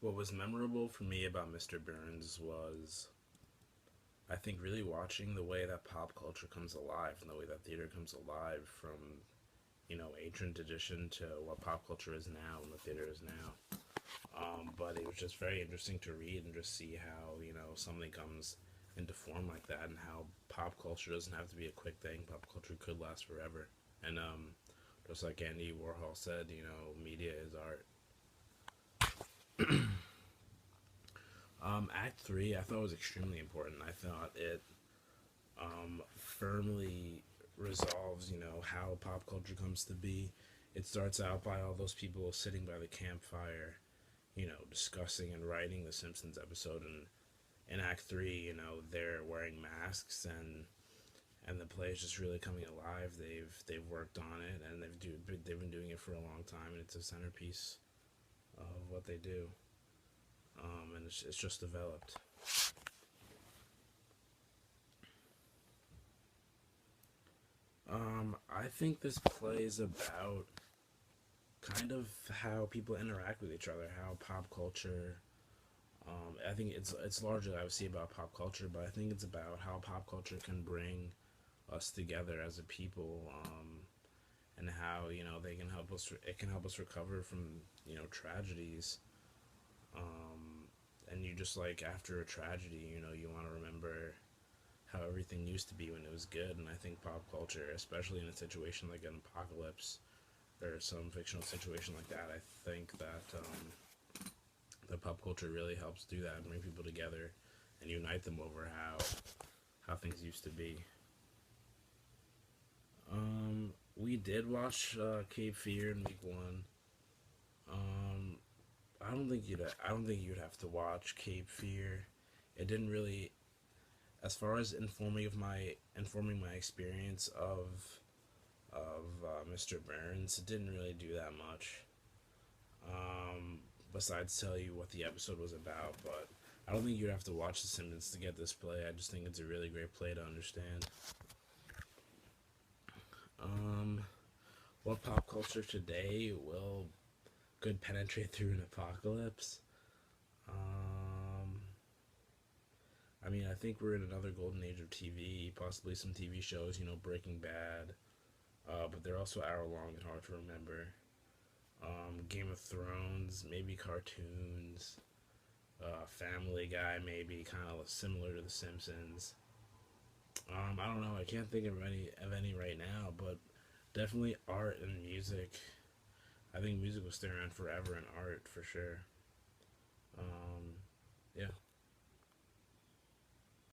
What was memorable for me about Mr. Burns was, I think, really watching the way that pop culture comes alive and the way that theater comes alive from, ancient tradition to what pop culture is now and what theater is now. But it was just very interesting to read and just see how, something comes into form like that and how pop culture doesn't have to be a quick thing. Pop culture could last forever. And just like Andy Warhol said, media is art. Act 3, I thought was extremely important. I thought it firmly resolves, how pop culture comes to be. It starts out by all those people sitting by the campfire, discussing and writing the Simpsons episode, and in Act 3, they're wearing masks and the play is just really coming alive. They've worked on it and they've been doing it for a long time, and it's a centerpiece of what they do. And it's just developed. I think this play is about kind of how people interact with each other, how pop culture. I think it's largely obviously about pop culture, but I think it's about how pop culture can bring us together as a people, and how they can help us. It can help us recover from tragedies. And you just like after a tragedy, you want to remember how everything used to be when it was good. And I think pop culture, especially in a situation like an apocalypse or some fictional situation like that, I think that the pop culture really helps do that and bring people together and unite them over how things used to be. We did watch Cape Fear in week one. Um, I don't think you'd have to watch Cape Fear. It didn't really, as far as informing my experience of Mr. Burns, it didn't really do that much. Um, Besides tell you what the episode was about, but I don't think you'd have to watch The Simpsons to get this play. I just think it's a really great play to understand. Um, what pop culture today will could penetrate through an apocalypse? Um, I mean, I think we're in another golden age of TV. Possibly some TV shows, Breaking Bad, but they're also hour long and hard to remember. Game of Thrones, maybe cartoons. Family Guy, maybe kind of similar to The Simpsons. I don't know. I can't think of any right now, but definitely art and music. I think music will stay around forever, and art for sure.